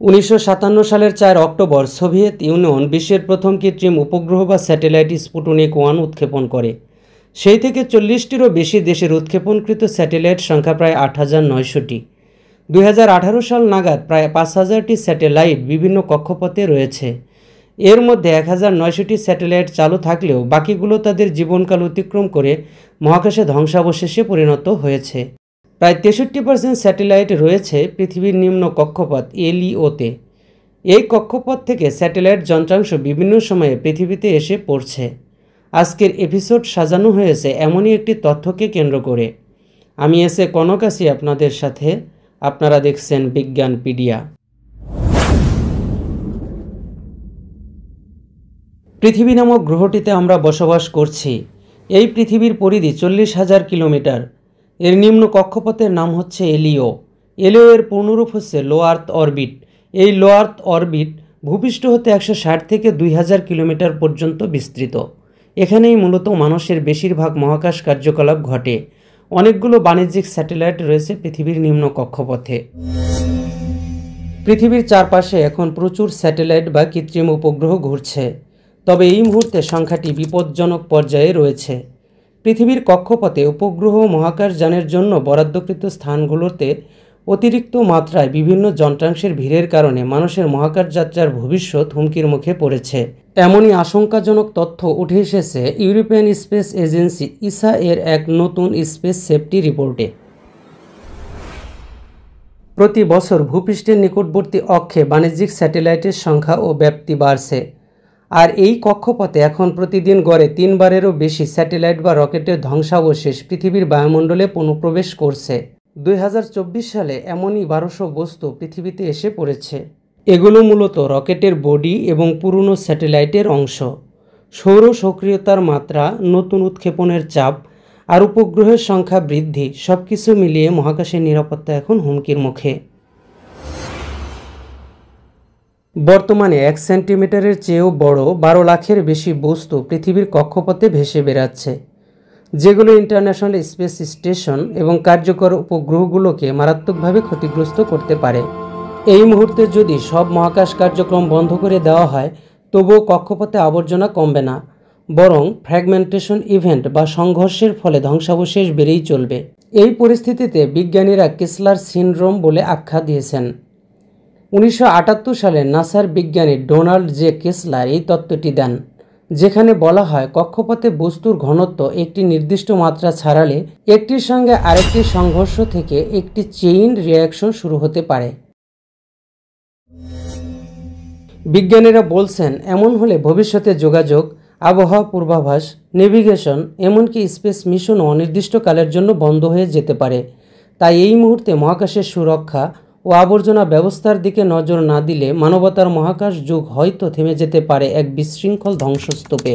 1957 সালের 4 October Soviet union বিশ্বের প্রথম কৃত্রিম উপগ্রহ বা স্যাটেলাইট স্পুটনিক 1 উৎক্ষেপণ করে। সেই থেকে 40টিরও বেশি দেশের উৎক্ষেপণকৃত স্যাটেলাইট সংখ্যা প্রায় 8,900টি। 2018 সাল নাগাদ প্রায় 5,000টি স্যাটেলাইট বিভিন্ন কক্ষপথে রয়েছে। এর মধ্যে 1,900টি স্যাটেলাইট চালু থাকলেও বাকিগুলো তাদের জীবনকাল অতিক্রম করে মহাকাশে ধ্বংসাবশেষে পরিণত হয়েছে। প্রায় 63% স্যাটেলাইট রয়েছে পৃথিবীর নিম্ন কক্ষপথ এলইওতে। এই কক্ষপথ থেকে স্যাটেলাইট যন্ত্রাংশ বিভিন্ন সময়ে পৃথিবীতে এসে পড়ছে। আজকের এপিসোড সাজানো হয়েছে এমনই একটি তথ্যকে কেন্দ্র করে। আমি এসে কনক আছি আপনাদের সাথে। আপনারা দেখছেন বিজ্ঞানপিডিয়া। পৃথিবী নামক গ্রহটিতে আমরা বসবাস করছি। এই পৃথিবীর পরিধি 40,000 কিলোমিটার। এর নিম্ন কক্ষপথের নাম হচ্ছে এলইও। এলইও এর পূর্ণরূপ হচ্ছে লো আর্থ অরবিট। এই লো আর্থ অরবিট ভূপৃষ্ঠ হতে 160 থেকে 2000 কিলোমিটার পর্যন্ত বিস্তৃত। এখানেই মূলত মানুষের বেশিরভাগ মহাকাশ কার্যকলাপ ঘটে। অনেকগুলো বাণিজ্যিক স্যাটেলাইট রয়েছে পৃথিবীর নিম্ন কক্ষপথে। পৃথিবীর চারপাশে এখন প্রচুর স্যাটেলাইট বা কৃত্রিম উপগ্রহ ঘুরছে। তবে এই মুহূর্তে সংখ্যাটি বিপজ্জনক পর্যায়ে রয়েছে। পৃথিবীর কক্ষপথে উপগ্রহ মহাকাশযানের জন্য বরাদ্দকৃত স্থানগুলোতে অতিরিক্ত মাত্রায় বিভিন্ন যন্ত্রাংশের ভিড়ের কারণে মানুষের মহাকাশ যাত্রার ভবিষ্যৎ হুমকির মুখে পড়েছে। এমনই আশঙ্কাজনক তথ্য উঠে এসেছে ইউরোপিয়ান স্পেস এজেন্সি ইসা এর এক নতুন স্পেস সেফটি রিপোর্টে। প্রতি বছর ভূপৃষ্ঠের নিকটবর্তী অক্ষে বাণিজ্যিক স্যাটেলাইটের সংখ্যা ও ব্যাপ্তি বাড়ছে। আর এই কক্ষপথে এখন প্রতিদিন গড়ে 3 বারেরও বেশি স্যাটেলাইট বা রকেটের ধ্বংসাবশেষ পৃথিবীর বায়ুমণ্ডলে অনুপ্রবেশ করছে। 2024 সালে এমনই 1200 বস্তু পৃথিবীতে এসে পড়েছে। এগুলো মূলত রকেটের বডি এবং পুরনো স্যাটেলাইটের অংশ। সৌর সক্রিয়তার মাত্রা, নতুন উৎক্ষেপণের চাপ আর উপগ্রহের সংখ্যা বৃদ্ধি সবকিছু মিলিয়ে মহাকাশের নিরাপত্তা এখন হুমকির মুখে। বর্তমানে 1 সেন্টিমিটারের চেয়েও বড় 12 লাখের বেশি বস্তু পৃথিবীর কক্ষপথে ভেসে বেড়াচ্ছে, যেগুলো ইন্টারন্যাশনাল স্পেস স্টেশন এবং কার্যকর উপগ্রহগুলোকে মারাত্মকভাবে ক্ষতিগ্রস্ত করতে পারে। এই মুহূর্তে যদি সব মহাকাশ কার্যক্রম বন্ধ করে দেওয়া হয়, তবুও কক্ষপথে আবর্জনা কমবে না, বরং ফ্র্যাগমেন্টেশন ইভেন্ট বা সংঘর্ষের ফলে ধ্বংসাবশেষ বেড়েই চলবে। এই পরিস্থিতিতে বিজ্ঞানীরা কেসলার সিনড্রোম বলে আখ্যা দিয়েছেন। 1978 সালে নাসার বিজ্ঞানী ডোনাল্ড জে কেসলার এই তত্ত্বটি দেন, যেখানে বলা হয় কক্ষপথে বস্তুর ঘনত্ব একটি নির্দিষ্ট মাত্রা ছাড়ালে একটির সঙ্গে আরেকটির সংঘর্ষ থেকে একটি চেইন রিঅ্যাকশন শুরু হতে পারে। বিজ্ঞানীরা বলছেন, এমন হলে ভবিষ্যতে যোগাযোগ, আবহাওয়া পূর্বাভাস, নেভিগেশন, এমনকি স্পেস মিশনও অনির্দিষ্টকালের জন্য বন্ধ হয়ে যেতে পারে। তাই এই মুহূর্তে মহাকাশের সুরক্ষা ও আবর্জনা ব্যবস্থার দিকে নজর না দিলে মানবতার মহাকাশ যুগ হয়তো থেমে যেতে পারে এক বিশৃঙ্খল ধ্বংসস্তূপে।